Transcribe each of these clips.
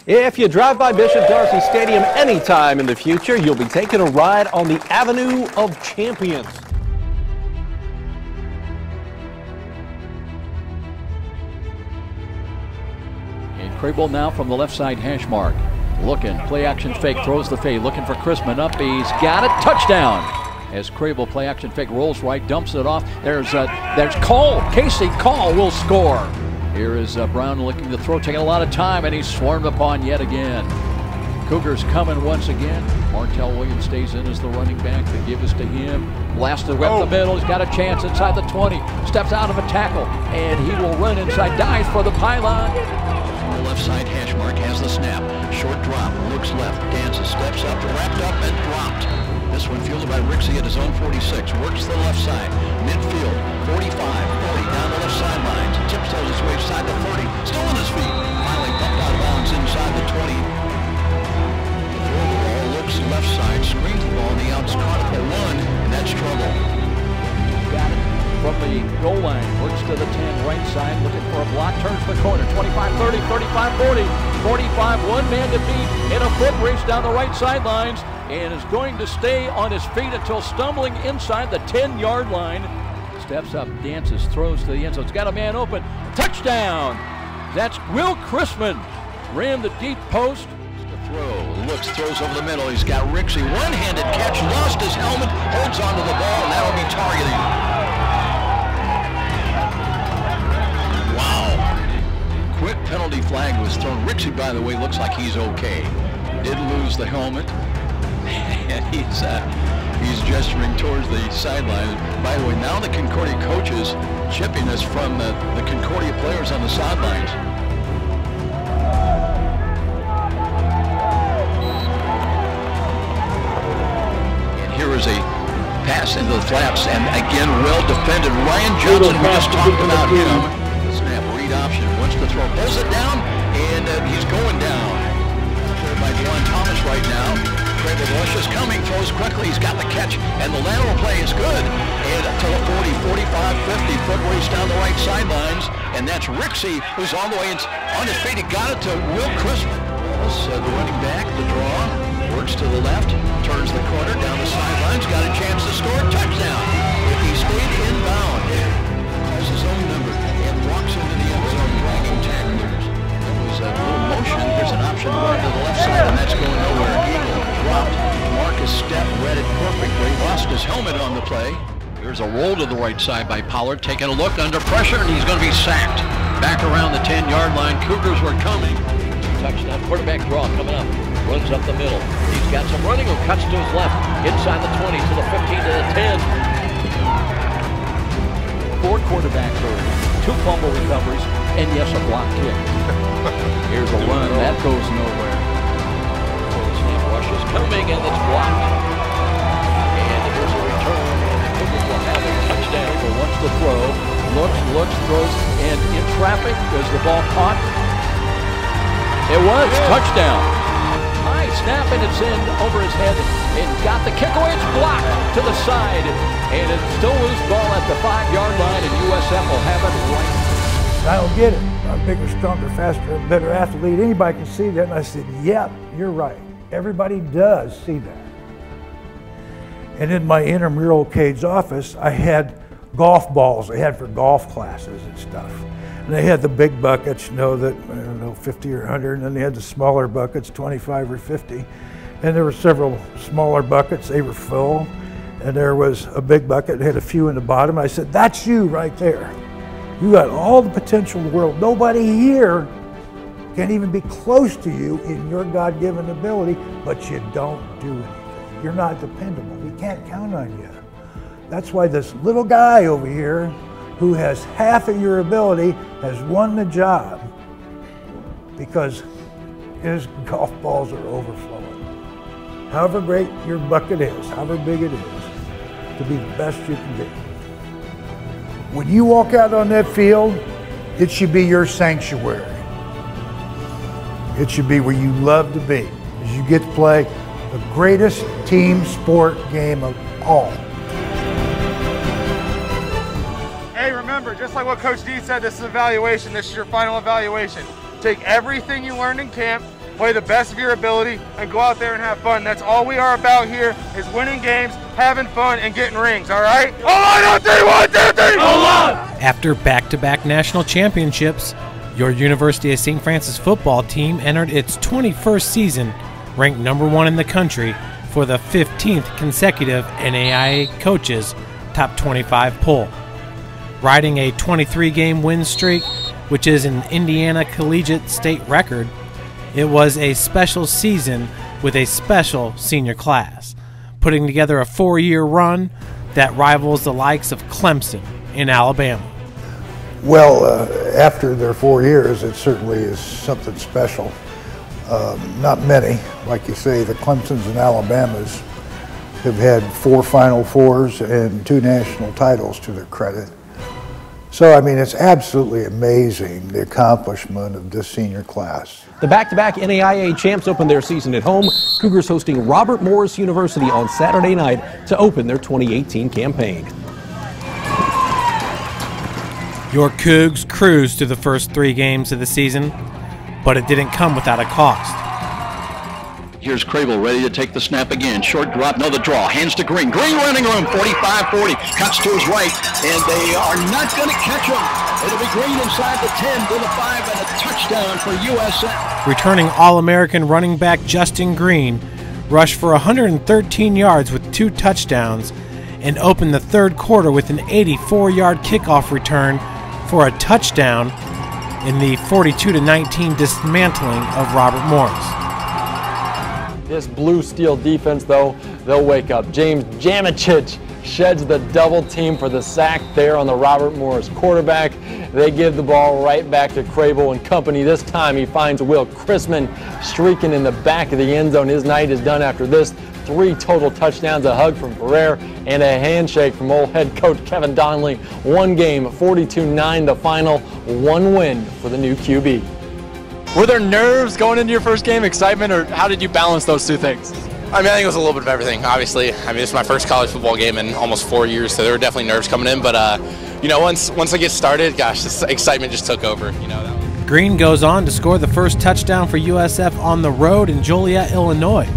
If you drive by Bishop Darcy Stadium anytime in the future, you'll be taking a ride on the Avenue of Champions. And Crable now from the left side hash mark. Looking, play action fake, throws the fade, looking for Chrisman up, he's got it, touchdown! As Crable play action fake rolls right, dumps it off. There's Cole, Casey Cole will score. Here is Brown looking to throw, taking a lot of time, and he's swarmed upon yet again. Cougars coming once again. Martell Williams stays in as the running back. The give is to him. Blasted up the middle. He's got a chance inside the 20. Steps out of a tackle, and he will run inside. Dives for the pylon. On the left side, hash mark has the snap. Short drop, looks left, dances, steps up, wrapped up, and dropped. This one fielded by Rixey at his own 46. Works to the left side. Midfield, 45, 40, down the left sideline. Tiptoes his way side to 30. Still on his feet. Finally bumped out of bounds inside the 20. The throw the ball, looks left side, screens the ball on the outs, caught at the 1, and that's trouble. Got it from the goal line. Works to the 10, right side, looking for a block, turns the corner. 25-30, 35-40, 45, one man to beat in a foot race down the right sidelines, and is going to stay on his feet until stumbling inside the 10-yard line. Steps up, dances, throws to the end zone. It's got a man open. Touchdown! That's Will Chrisman. Ran the deep post. The throw, looks, throws over the middle. He's got Rixey. One-handed catch, lost his helmet, holds onto the ball, and that'll be targeting. Wow. Quick penalty flag was thrown. Rixey, by the way, looks like he's okay. Did lose the helmet. And he's gesturing towards the sideline. By the way, now the Concordia coaches chipping us from the Concordia players on the sidelines. And here is a pass into the flaps, and again, well defended. Ryan Johnson, we just talked about him. The snap, read option, wants to throw, pulls it down, and he's going down. Cleared by John Thomas right now. Crable rushes coming, throws quickly, he's got the catch, and the lateral play is good. And to the 40, 45, 50, foot race down the right sidelines, and that's Rixey, who's all the way on his feet. He got it to Will Chrisman. The running back, the draw, works to the left, turns the corner, down the sidelines, got a chance to score, touchdown. If he stayed inbound, calls his own number, and walks into the end zone, dragging tacklers. There was a little motion, there's an option to run to the left side, and that's going nowhere. Dropped. Marcus Stepp read it perfectly. Lost his helmet on the play. Here's a roll to the right side by Pollard. Taking a look under pressure, and he's going to be sacked. Back around the 10-yard line. Cougars were coming. Touchdown. Quarterback draw coming up. Runs up the middle. He's got some running. Who cuts to his left. Inside the 20 to the 15 to the 10. 4 quarterback hurries, 2 fumble recoveries, and yes, a block kick. Here's a run. That goes nowhere. Is coming, and it's blocked. And here's a return, and the Cougars will have a touchdown. So wants to throw, looks, throws, and in traffic, is the ball caught? It was, touchdown. High snap, and it's in over his head, and got the kick away. It's blocked to the side, and it's still loose ball at the 5-yard line, and USF will have it right. I don't get it. I'm bigger, stronger, faster, better athlete. Anybody can see that. And I said, yeah, you're right. Everybody does see that. And in my intramural Cade's office, I had golf balls I had for golf classes and stuff. And they had the big buckets, you know, that, I don't know, 50 or 100, and then they had the smaller buckets, 25 or 50. And there were several smaller buckets, they were full. And there was a big bucket that had a few in the bottom. I said, that's you right there. You got all the potential in the world. Nobody here can even be close to you in your God-given ability, but you don't do anything. You're not dependable. We can't count on you. That's why this little guy over here who has half of your ability has won the job, because his golf balls are overflowing. However great your bucket is, however big it is, to be the best you can be. When you walk out on that field, it should be your sanctuary. It should be where you love to be, as you get to play the greatest team sport game of all. Hey, remember, just like what Coach D said, this is evaluation. This is your final evaluation. Take everything you learned in camp, play the best of your ability, and go out there and have fun. That's all we are about here, is winning games, having fun, and getting rings, all right? O-line on 3, 1, 2, 3, O-line! After back-to-back national championships, your University of St. Francis football team entered its 21st season, ranked #1 in the country for the 15th consecutive NAIA Coaches Top 25 poll. Riding a 23-game win streak, which is an Indiana Collegiate State record, it was a special season with a special senior class, putting together a 4-year run that rivals the likes of Clemson in Alabama. Well, after their 4 years, it certainly is something special. Not many, like you say, the Clemsons and Alabamas have had 4 Final Fours and 2 national titles to their credit. So, I mean, it's absolutely amazing, the accomplishment of this senior class. The back-to-back NAIA champs opened their season at home. Cougars hosting Robert Morris University on Saturday night to open their 2018 campaign. Your Cougs cruised through the first 3 games of the season, but it didn't come without a cost. Here's Crable ready to take the snap again. Short drop, no, the draw. Hands to Green. Green running room, 45-40. Cuts to his right, and they are not going to catch him. It'll be Green inside the 10 to the 5, and a touchdown for USF. Returning All-American running back Justin Green rushed for 113 yards with 2 touchdowns and opened the third quarter with an 84-yard kickoff return for a touchdown in the 42-19 dismantling of Robert Morris. This blue steel defense, though, they'll wake up. James Jamachich sheds the double team for the sack there on the Robert Morris quarterback. They give the ball right back to Crable and company. This time he finds Will Chrisman streaking in the back of the end zone. His night is done after this. 3 total touchdowns, a hug from Ferrer, and a handshake from old head coach Kevin Donnelly. 1 game, 42-9 the final, 1 win for the new QB. Were there nerves going into your first game, excitement, or how did you balance those 2 things? I mean, I think it was a little bit of everything, obviously. I mean, this is my first college football game in almost 4 years, so there were definitely nerves coming in. But, you know, once I get started, gosh, this excitement just took over, you know. Green goes on to score the first touchdown for USF on the road in Joliet, Illinois,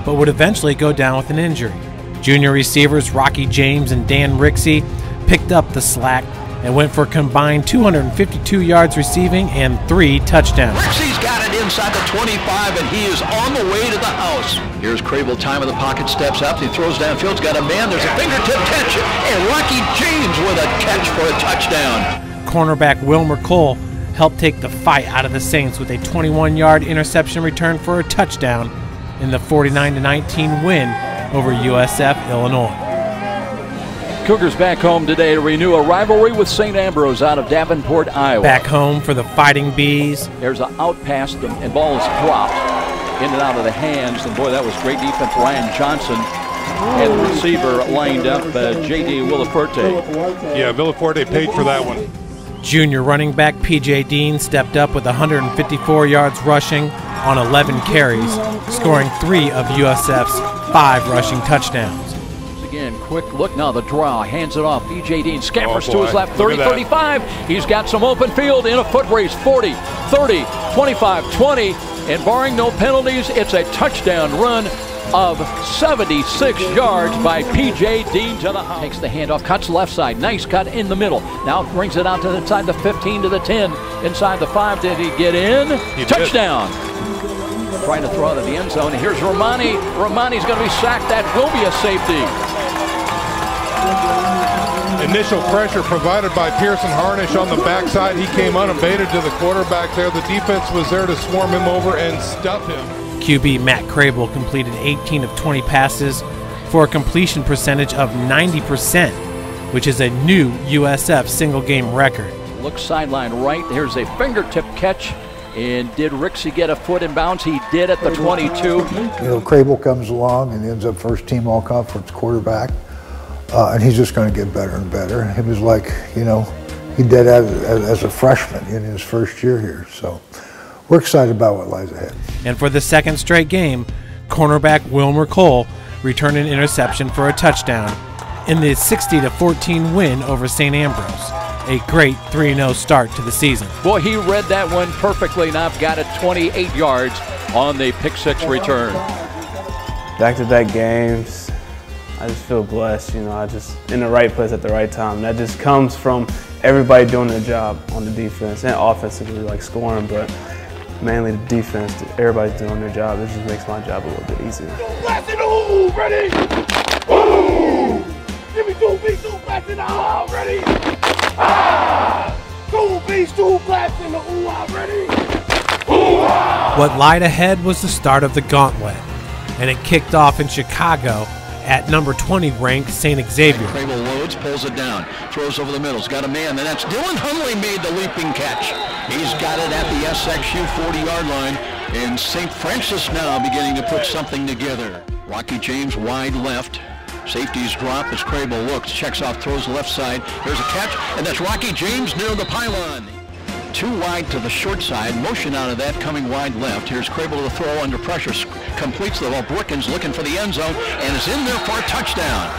but would eventually go down with an injury. Junior receivers Rocky James and Dan Rixey picked up the slack and went for a combined 252 yards receiving and 3 touchdowns. Rixey's got it inside the 25, and he is on the way to the house. Here's Crable, time of the pocket, steps up, he throws downfield, he's got a man, there's a fingertip catch, and Rocky James with a catch for a touchdown. Cornerback Wilmer Cole helped take the fight out of the Saints with a 21-yard interception return for a touchdown in the 49-19 win over USF Illinois. Cougars back home today to renew a rivalry with St. Ambrose out of Davenport, Iowa. Back home for the Fighting Bees. There's an out pass, and ball is dropped in and out of the hands. And boy, that was great defense. Ryan Johnson and the receiver lined up, J.D. Villaforte. Yeah, Villaforte paid for that one. Junior running back P.J. Dean stepped up with 154 yards rushing on 11 carries, scoring 3 of USF's 5 rushing touchdowns. Again, quick look now, the draw, hands it off. P.J. Dean scampers to his left, 30-35. He's got some open field in a foot race, 40, 30, 25, 20, and barring no penalties, it's a touchdown run of 76 yards by P.J. Dean to the house. Takes the handoff, cuts left side, nice cut in the middle. Now brings it out to inside the 15 to the 10, inside the 5. Did he get in? He touchdown. Trying to throw it in the end zone. Here's Romani. Romani's going to be sacked. That will be a safety. Initial pressure provided by Pearson Harnish on the backside. He came unabated to the quarterback there. The defense was there to swarm him over and stuff him. QB Matt Crable completed 18 of 20 passes for a completion percentage of 90%, which is a new USF single-game record. Look sideline right. Here's a fingertip catch. And did Rixey get a foot in bounds? He did at the 22. You know, Crable comes along and ends up first-team all-conference quarterback, and he's just going to get better and better. It was like, you know, he did as a freshman in his first year here. So we're excited about what lies ahead. And for the second straight game, cornerback Wilmer Cole returned an interception for a touchdown in the 60-14 win over St. Ambrose. a great 3-0 start to the season. Boy, he read that one perfectly. Now I've got it 28 yards on the pick six return. Back-to-back games, I just feel blessed, I just in the right place at the right time. That just comes from everybody doing their job on the defense and offensively, like scoring, but mainly the defense. Everybody's doing their job. It just makes my job a little bit easier. Blast in the ooh, ready? Ooh! Give me 2 beats, 2 blasts in the ah, ready? Ah! 2 beats, 2 blasts in the ooh, ah, ready? Ooh, ah! What lied ahead was the start of the gauntlet, and it kicked off in Chicago at number 20 ranked St. Xavier. Crable loads, pulls it down, throws over the middle. He's got a man, and that's Dylan Hunley made the leaping catch. He's got it at the SXU 40-yard line, and St. Francis now beginning to put something together. Rocky James wide left. Safeties drop as Crable looks, checks off, throws left side. Here's a catch, and that's Rocky James near the pylon. 2 wide to the short side, motion out of that, coming wide left. Here's Crable to throw under pressure, completes the ball. Brickens looking for the end zone, and is in there for a touchdown.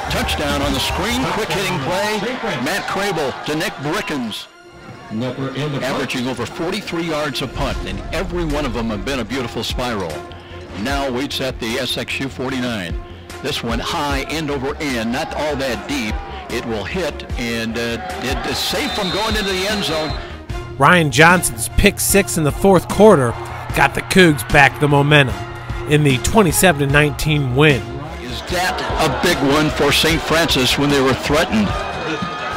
Touchdown on the screen, quick hitting play. Matt Crable to Nick Brickens. Averaging over 43 yards a punt, and every one of them have been a beautiful spiral. Now waits at the SXU 49. This one high, end over end, not all that deep. It will hit, and it is safe from going into the end zone. Ryan Johnson's pick six in the fourth quarter got the Cougs back the momentum in the 27-19 win. Is that a big one for St. Francis when they were threatened?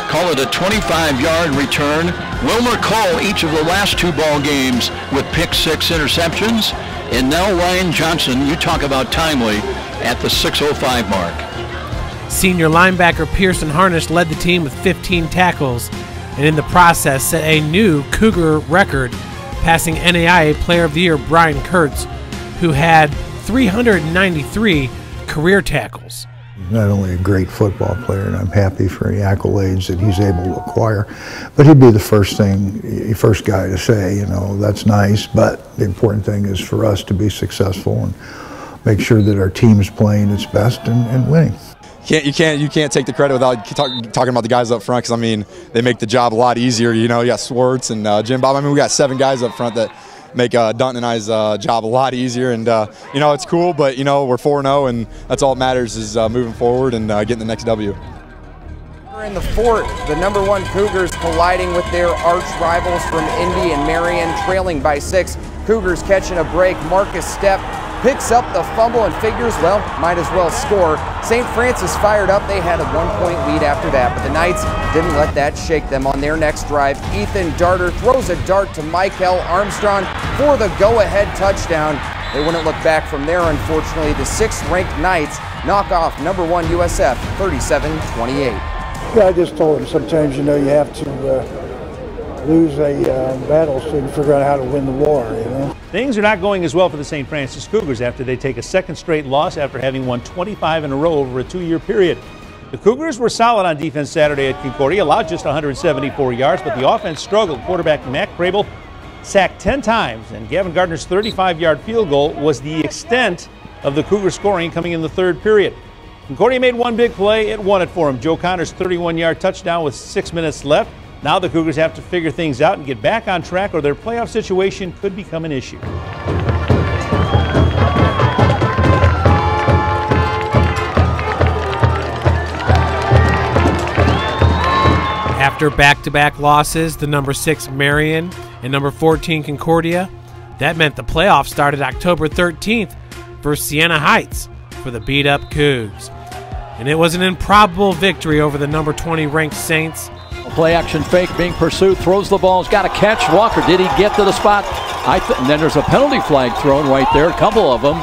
Call it a 25-yard return. Wilmer Cole each of the last 2 ball games with pick 6 interceptions. And now Ryan Johnson, you talk about timely, at the 6:05 mark. Senior linebacker Pearson Harnish led the team with 15 tackles, and in the process set a new Cougar record, passing NAIA Player of the Year Brian Kurtz, who had 393 career tackles. He's not only a great football player, and I'm happy for the accolades that he's able to acquire, but he'd be the first guy to say, that's nice, but the important thing is for us to be successful and make sure that our team is playing its best and winning. You can't take the credit without talking about the guys up front, because they make the job a lot easier. You got Swartz and Jim Bob. We got 7 guys up front that make Dunton and I's job a lot easier, and it's cool. But we're 4-0, and that's all that matters is moving forward and getting the next W. In the fort, the #1 Cougars colliding with their arch rivals from Indy and Marion, trailing by 6. Cougars catching a break. Marcus Stepp picks up the fumble and figures, well, might as well score. St. Francis fired up. They had a 1-point lead after that, but the Knights didn't let that shake them on their next drive. Ethan Darter throws a dart to Michael Armstrong for the go-ahead touchdown. They wouldn't look back from there, unfortunately. The 6th-ranked Knights knock off #1 USF 37-28. Yeah, I just told him sometimes, you have to lose a battle so you can figure out how to win the war, Things are not going as well for the St. Francis Cougars after they take a 2nd straight loss after having won 25 in a row over a 2-year period. The Cougars were solid on defense Saturday at Concordia, allowed just 174 yards, but the offense struggled. Quarterback Matt Crable sacked 10 times, and Gavin Gardner's 35-yard field goal was the extent of the Cougar scoring coming in the 3rd period. Concordia made one big play. It won it for him. Joe Connor's 31-yard touchdown with 6 minutes left. Now the Cougars have to figure things out and get back on track, or their playoff situation could become an issue. After back-to-back losses, the #6 Marion and #14 Concordia, that meant the playoffs started October 13th versus Siena Heights for the beat-up Cougs. And it was an improbable victory over the #20 ranked Saints. Play action fake being pursued, throws the ball, he's got a catch. Walker, did he get to the spot? And then there's a penalty flag thrown right there, a couple of them.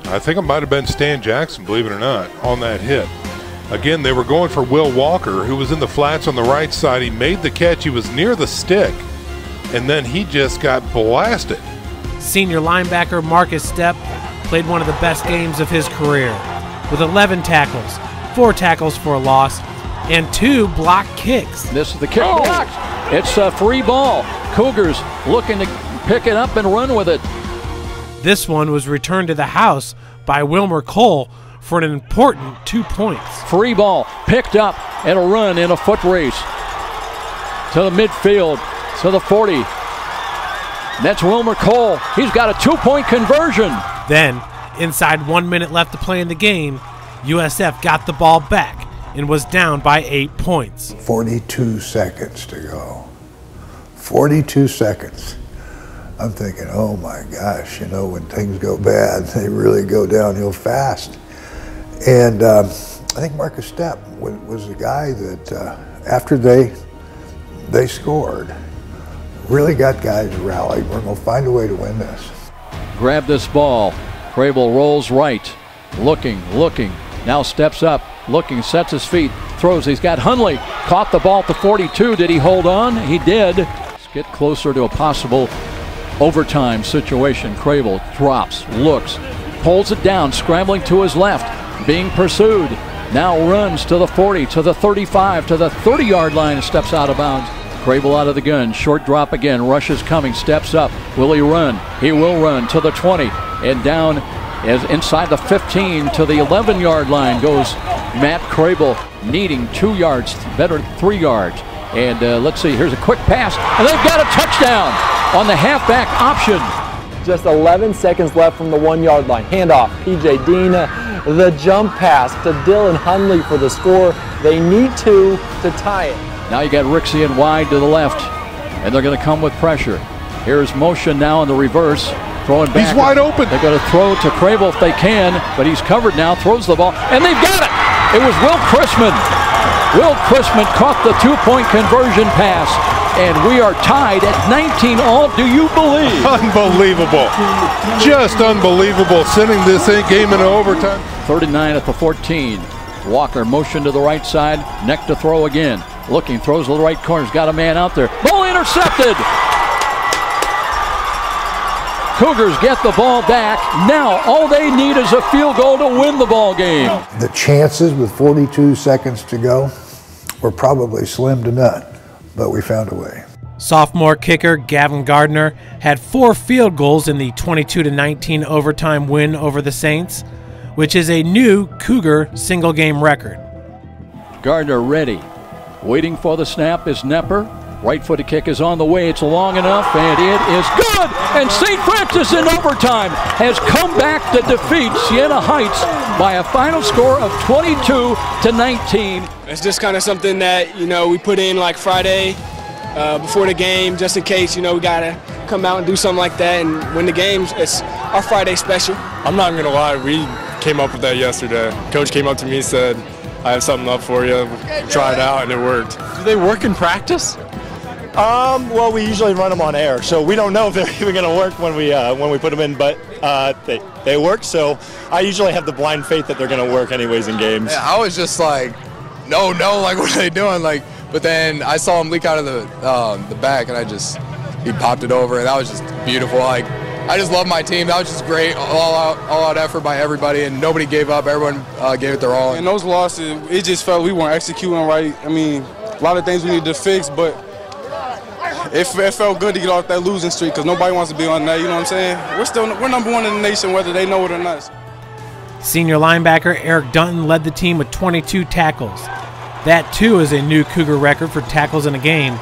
I think it might have been Stan Jackson, believe it or not, on that hit. Again, they were going for Will Walker, who was in the flats on the right side. He made the catch, he was near the stick, and then he just got blasted. Senior linebacker Marcus Stepp played one of the best games of his career with 11 tackles, 4 tackles for a loss, and 2 block kicks. This is the kick blocked. It's a free ball. Cougars looking to pick it up and run with it. This one was returned to the house by Wilmer Cole for an important 2 points. Free ball picked up and a run in a foot race. to the midfield, to the 40. That's Wilmer Cole. He's got a 2-point conversion. Then, inside 1 minute left to play in the game, USF got the ball back and was down by 8 points. 42 seconds to go. 42 seconds. I'm thinking, oh my gosh, you know, when things go bad, they really go downhill fast. And I think Marcus Stepp was the guy that after they scored, really got guys rallied. We're going to find a way to win this. Grab this ball. Crable rolls right. Looking. Now steps up. Looking, sets his feet, throws. He's got Hundley. Caught the ball at the 42. Did he hold on? He did. Let's get closer to a possible overtime situation. Crable drops, looks, pulls it down, scrambling to his left, being pursued. Now runs to the 40, to the 35, to the 30-yard line, and steps out of bounds. Crable out of the gun, short drop again, rush is coming, steps up. Will he run? He will run to the 20, and down as inside the 15 to the 11-yard line goes Matt Crable, needing 2 yards, better 3 yards. And let's see, here's a quick pass, and they've got a touchdown on the halfback option. Just 11 seconds left from the 1-yard line. Handoff, P.J. Dean, the jump pass to Dylan Hundley for the score. They need to tie it. Now you got Rixian wide to the left, and they're going to come with pressure. Here's motion now in the reverse, throwing back. He's wide open. They're going to throw to Crable if they can, but he's covered now, throws the ball, and they've got it. It was Will Chrisman. Will Chrisman caught the 2-point conversion pass, and we are tied at 19 all. Do you believe? Unbelievable. Just unbelievable, sending this game into overtime. 39 at the 14. Walker motion to the right side, neck to throw again. Looking, throws to the right corner, he's got a man out there. Ball intercepted! Cougars get the ball back. Now all they need is a field goal to win the ball game. The chances with 42 seconds to go were probably slim to none, but we found a way. Sophomore kicker Gavin Gardner had 4 field goals in the 22-19 overtime win over the Saints, which is a new Cougar single-game record. Gardner ready. Waiting for the snap is Nepper. Right-footed kick is on the way. It's long enough, and it is good. And St. Francis in overtime has come back to defeat Siena Heights by a final score of 22-19. It's just kind of something that, you know, we put in like Friday before the game, just in case, you know, we got to come out and do something like that and win the games. It's our Friday special. I'm not going to lie, we came up with that yesterday. Coach came up to me and said, I have something up for you. Try it out, and it worked. Do they work in practice? Well, we usually run them on air, so we don't know if they're even going to work when we put them in, but they work, so I usually have the blind faith that they're going to work anyways in games. Yeah, I was just like, no, like, what are they doing? Like, but then I saw him leak out of the back, and he popped it over, and that was just beautiful. Like, I just love my team. That was just great, all out effort by everybody, and nobody gave up. Everyone gave it their all. And those losses, it just felt we weren't executing right. I mean, a lot of things we needed to fix, but it felt good to get off that losing streak because nobody wants to be on that. You know what I'm saying? We're number 1 in the nation, whether they know it or not. Senior linebacker Eric Dunton led the team with 22 tackles. That too is a new Cougar record for tackles in a game,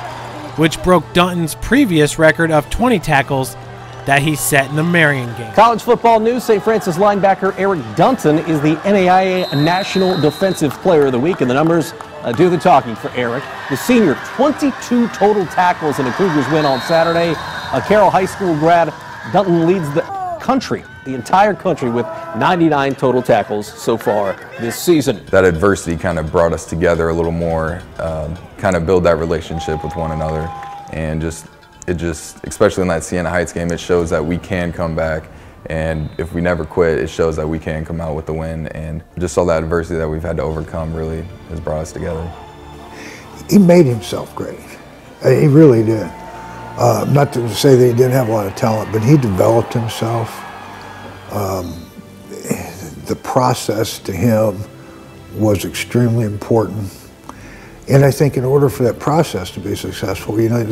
which broke Dunton's previous record of 20 tackles that he set in the Marion game. College football news, St. Francis linebacker Eric Dunton is the NAIA National Defensive Player of the Week, and the numbers do the talking for Eric. The senior, 22 total tackles in a Cougars win on Saturday. A Carroll High School grad, Dunton leads the country, the entire country, with 99 total tackles so far this season. That adversity kind of brought us together a little more, kind of build that relationship with one another, and especially in that Siena Heights game, it shows that we can come back, and if we never quit, it shows that we can come out with the win, and just all that adversity that we've had to overcome really has brought us together. He made himself great. He really did. Not to say that he didn't have a lot of talent, but he developed himself. The process to him was extremely important. And I think in order for that process to be successful, you know,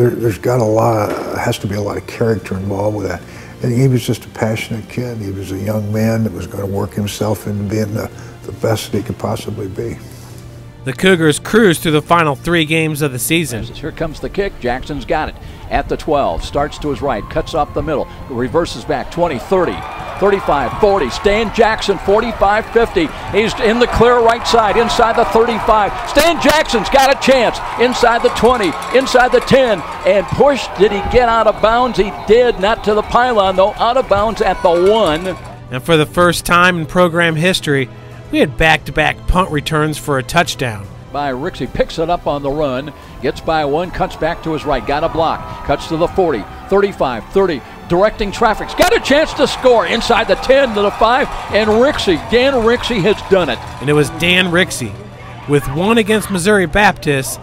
has to be a lot of character involved with that. And he was just a passionate kid. He was a young man that was going to work himself into being the best that he could possibly be. The Cougars cruise through the final 3 games of the season. Here comes the kick. Jackson's got it at the 12. Starts to his right, cuts off the middle, reverses back 20, 30, 35, 40. Stan Jackson, 45, 50. He's in the clear right side, inside the 35. Stan Jackson's got a chance inside the 20, inside the 10, and push. Did he get out of bounds? He did. Not to the pylon, though. Out of bounds at the 1. And for the first time in program history, we had back-to-back punt returns for a touchdown. By Rixey, picks it up on the run, gets by 1, cuts back to his right, got a block, cuts to the 40, 35, 30, directing traffic's got a chance to score inside the 10 to the 5, and Rixey, Dan Rixey has done it. And it was Dan Rixey with 1 against Missouri Baptist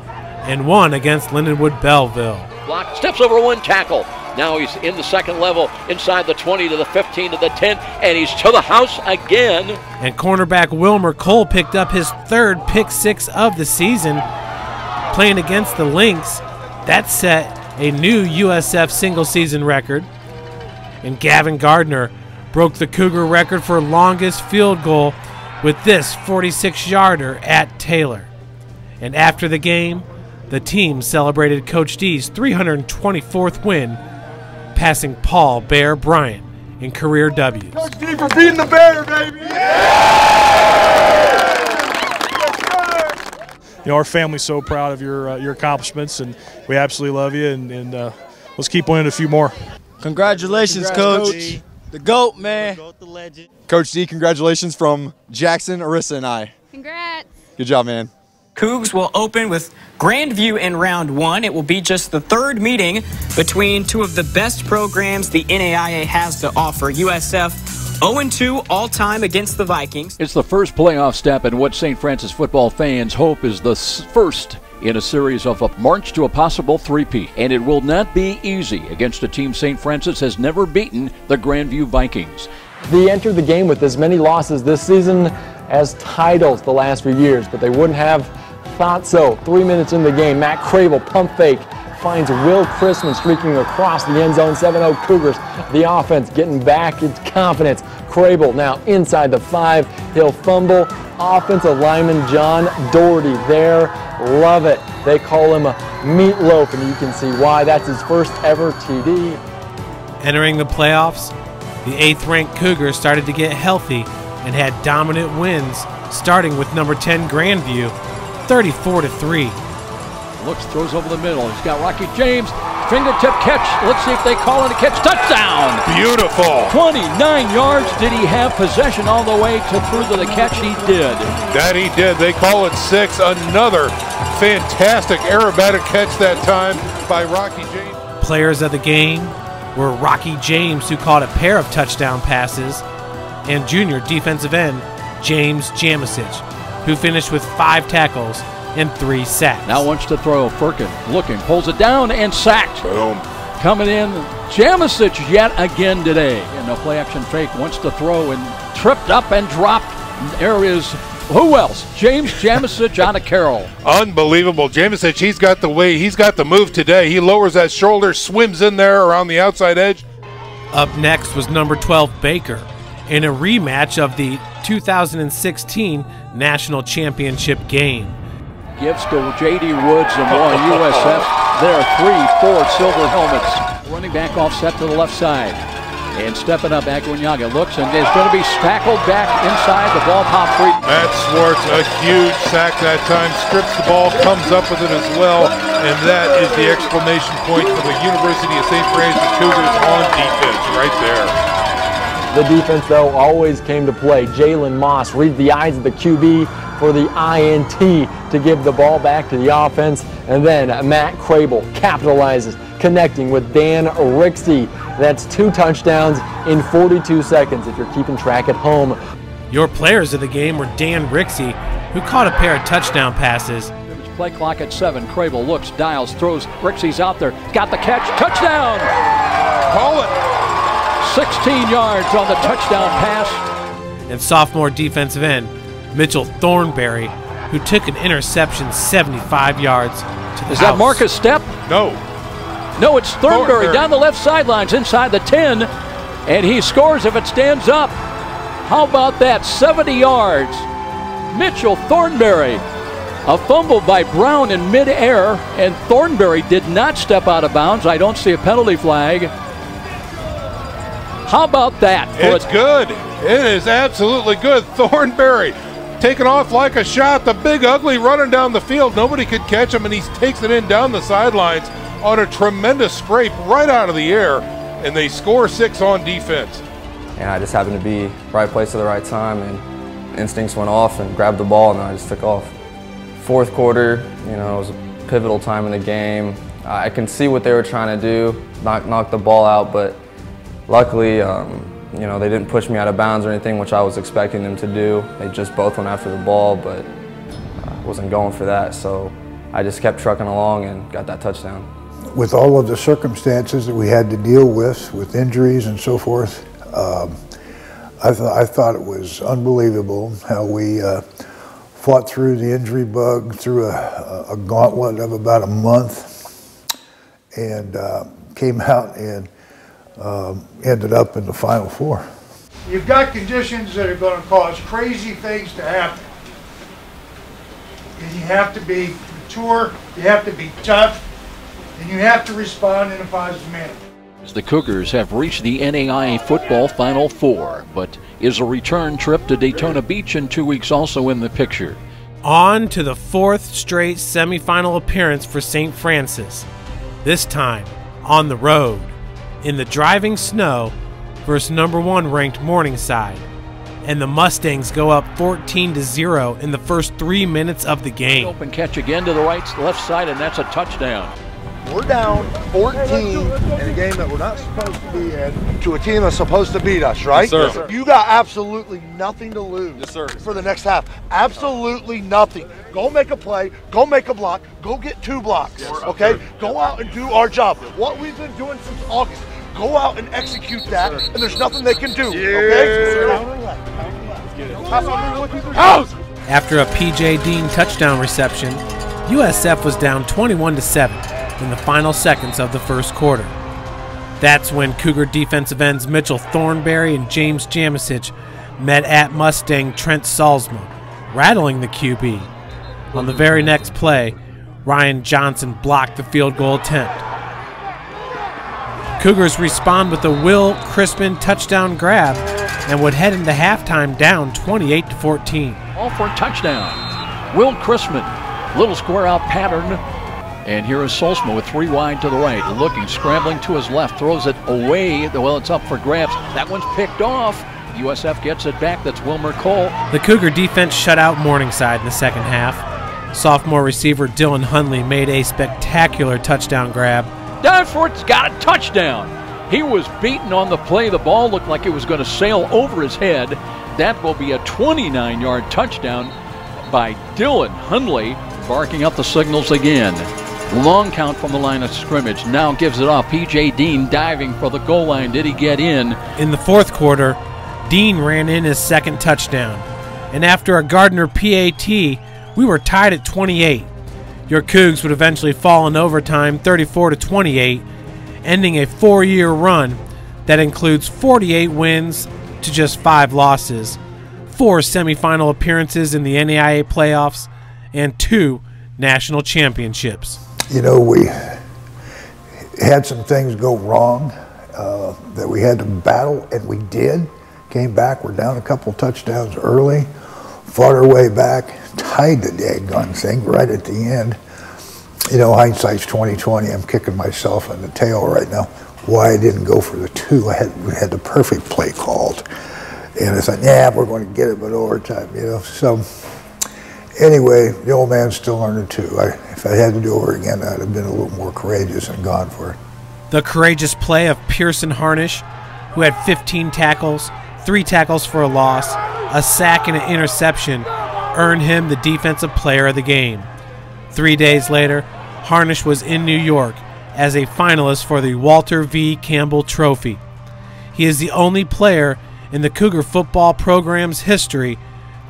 and 1 against Lindenwood Belleville. Block, steps over 1 tackle. Now he's in the second level, inside the 20 to the 15 to the 10, and he's to the house again. And cornerback Wilmer Cole picked up his 3rd pick 6 of the season. Playing against the Lynx, that set a new USF single-season record. And Gavin Gardner broke the Cougar record for longest field goal with this 46-yarder at Taylor. And after the game, the team celebrated Coach D's 324th win, passing Paul Bear Bryant in career W's. Coach D for beating the Bear, baby! You know, our family's so proud of your accomplishments, and we absolutely love you, and let's keep winning a few more. Congratulations, Coach. The GOAT, man. The GOAT, the legend. Coach D, congratulations from Jackson, Arissa, and I. Congrats. Good job, man. Cougs will open with Grandview in round 1. It will be just the 3rd meeting between 2 of the best programs the NAIA has to offer. USF 0-2 all-time against the Vikings. It's the first playoff step in what St. Francis football fans hope is the first in a series of a march to a possible three-peat. And it will not be easy against a team St. Francis has never beaten, the Grandview Vikings. They entered the game with as many losses this season as titles the last few years, but they wouldn't have thought so. 3 minutes in the game, Matt Crable, pump fake, finds Will Chrisman streaking across the end zone. 7-0 Cougars. The offense getting back its confidence. Crable now inside the 5. He'll fumble. Offensive lineman John Doherty there. Love it. They call him a meatloaf, and you can see why. That's his first ever TD. Entering the playoffs, the 8th-ranked Cougars started to get healthy and had dominant wins, starting with number 10 Grandview, 34-3. Looks, throws over the middle. He's got Rocky James. Fingertip catch. Let's see if they call it a catch. Touchdown! Beautiful. 29 yards. Did he have possession all the way through to the catch? He did. That he did. They call it 6. Another fantastic aerobatic catch that time by Rocky James. Players of the game were Rocky James, who caught a pair of touchdown passes, and junior defensive end James Jamisic, who finished with 5 tackles and 3 sacks. Now wants to throw. Firkin looking, pulls it down and sacked. Boom. Coming in, Jamisic yet again today. And a play action fake, wants to throw and tripped up and dropped. There is, who else? James Jamisic out of Carroll. Unbelievable. Jamisic, he's got the way, he's got the move today. He lowers that shoulder, swims in there around the outside edge. Up next was number 12 Baker in a rematch of the 2016 National Championship game. Gives to J.D. Woods and one USF. There are 3-4 silver helmets. Running back offset to the left side. And stepping up, Aguinaldo looks and is going to be tackled back inside. The ball pop free. Matt Swartz, a huge sack that time. Strips the ball, comes up with it as well. And that is the exclamation point for the University of St. Francis Cougars on defense right there. The defense, though, always came to play. Jalen Moss reads the eyes of the QB for the INT to give the ball back to the offense. And then Matt Crable capitalizes, connecting with Dan Rixey. That's 2 touchdowns in 42 seconds if you're keeping track at home. Your players of the game were Dan Rixey, who caught a pair of touchdown passes. There's play clock at 7. Crable looks, dials, throws. Rixey's out there. Got the catch. Touchdown! Call it. 16 yards on the touchdown pass. And sophomore defensive end Mitchell Thornberry, who took an interception 75 yards to the house. Is that Marcus Stepp? No. No, it's Thornberry down the left sidelines inside the 10, and he scores if it stands up. How about that? 70 yards. Mitchell Thornberry A fumble by Brown in midair, and Thornberry did not step out of bounds. I don't see a penalty flag. How about that? It's good. It is absolutely good. Thornberry taking off like a shot. The big ugly running down the field. Nobody could catch him, and he takes it in down the sidelines on a tremendous scrape right out of the air, and they score 6 on defense. And I just happened to be right place at the right time, and instincts went off and grabbed the ball, and then I just took off. Fourth quarter, you know, it was a pivotal time in the game. I can see what they were trying to do, knock the ball out, but luckily, you know, they didn't push me out of bounds or anything, which I was expecting them to do. They just both went after the ball, but I wasn't going for that, so I just kept trucking along and got that touchdown. With all of the circumstances that we had to deal with injuries and so forth, I thought it was unbelievable how we fought through the injury bug, through a gauntlet of about a month, and came out and ended up in the Final Four. You've got conditions that are going to cause crazy things to happen. And you have to be mature, you have to be tough, and you have to respond in a positive manner. The Cougars have reached the NAIA Football Final Four, but is a return trip to Daytona Beach in 2 weeks also in the picture? On to the 4th straight semifinal appearance for St. Francis, this time on the road, in the driving snow versus #1 ranked Morningside. And the Mustangs go up 14-0 in the first 3 minutes of the game. Open catch again to the left side, and that's a touchdown. We're down 14 in a game that we're not supposed to be in to a team that's supposed to beat us, right? Yes, sir. You got absolutely nothing to lose. Yes, sir. For the next half. Absolutely nothing. Go make a play, go make a block, go get 2 blocks, okay? Go out and do our job. What we've been doing since August. Go out and execute that, and there's nothing they can do, okay? After a P.J. Dean touchdown reception, USF was down 21-7 in the final seconds of the first quarter. That's when Cougar defensive ends Mitchell Thornberry and James Jamisic met at Mustang Trent Salzma, rattling the QB. On the very next play, Ryan Johnson blocked the field goal attempt. Cougars respond with a Will Crispin touchdown grab and would head into halftime down 28-14. All for a touchdown. Will Crispin, little square out pattern. And here is Solsma with 3 wide to the right, looking, scrambling to his left, throws it away. Well, it's up for grabs. That one's picked off. USF gets it back. That's Wilmer Cole. The Cougar defense shut out Morningside in the second half. Sophomore receiver Dylan Hundley made a spectacular touchdown grab. Danforth's got a touchdown. He was beaten on the play. The ball looked like it was going to sail over his head. That will be a 29-yard touchdown by Dylan Hundley, barking up the signals again. Long count from the line of scrimmage. Now gives it off. P.J. Dean diving for the goal line. Did he get in? In the fourth quarter, Dean ran in his second touchdown. And after a Gardner PAT, we were tied at 28. Your Cougs would eventually fall in overtime 34-28, ending a 4-year run that includes 48 wins to just 5 losses, 4 semifinal appearances in the NAIA playoffs, and 2 national championships. You know, we had some things go wrong that we had to battle, and we did. Came back, we're down a couple touchdowns early, fought our way back, tied the daggone thing right at the end. You know, hindsight's 20/20. I'm kicking myself in the tail right now. Why I didn't go for the 2. We had the perfect play called, and I thought, yeah, we're going to get it, but overtime, you know. So anyway, the old man's still learning too. If I had to do it over again, I'd have been a little more courageous and gone for it. The courageous play of Pearson Harnish, who had 15 tackles, 3 tackles for a loss, a sack and an interception, earned him the defensive player of the game. 3 days later, Harnish was in New York as a finalist for the Walter V. Campbell Trophy. He is the only player in the Cougar football program's history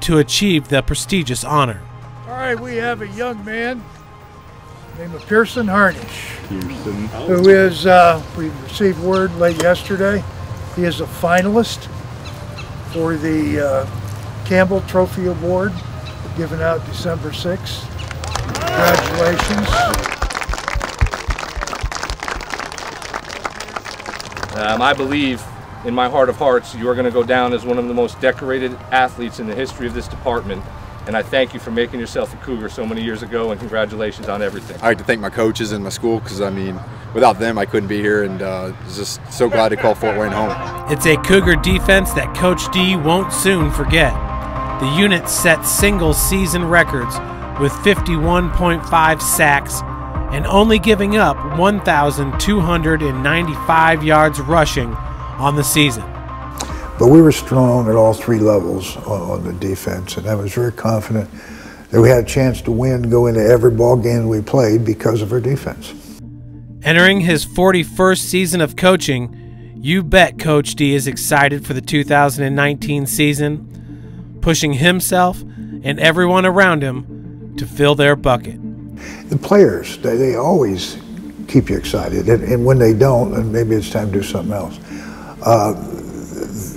to achieve the prestigious honor. All right, we have a young man named Pearson Harnish, who is, we received word late yesterday, he is a finalist for the Campbell Trophy Award, given out December 6th. Congratulations. I believe in my heart of hearts you are going to go down as one of the most decorated athletes in the history of this department. And I thank you for making yourself a Cougar so many years ago, and congratulations on everything. I'd like to thank my coaches and my school because, I mean, without them I couldn't be here, and just so glad to call Fort Wayne home. It's a Cougar defense that Coach D won't soon forget. The unit set single-season records with 51.5 sacks and only giving up 1,295 yards rushing on the season. But we were strong at all three levels on the defense, and I was very confident that we had a chance to win, go into every ball game we played because of our defense. Entering his 41st season of coaching, you bet Coach D is excited for the 2019 season, pushing himself and everyone around him to fill their bucket. The players, they always keep you excited, and when they don't, then maybe it's time to do something else.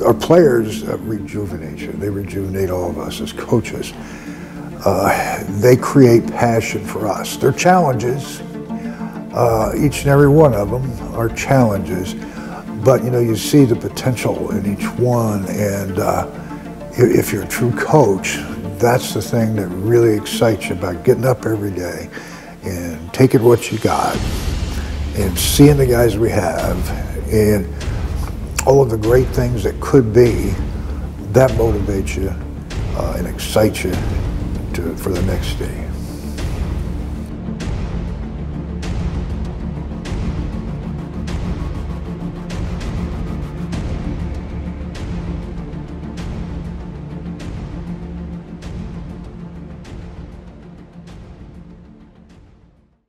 Our players rejuvenate you. They rejuvenate all of us as coaches. They create passion for us. They're challenges. Each and every one of them are challenges, but you know, you see the potential in each one, and if you're a true coach, that's the thing that really excites you about getting up every day and taking what you got and seeing the guys we have and all of the great things that could be. That motivates you and excites you for the next day.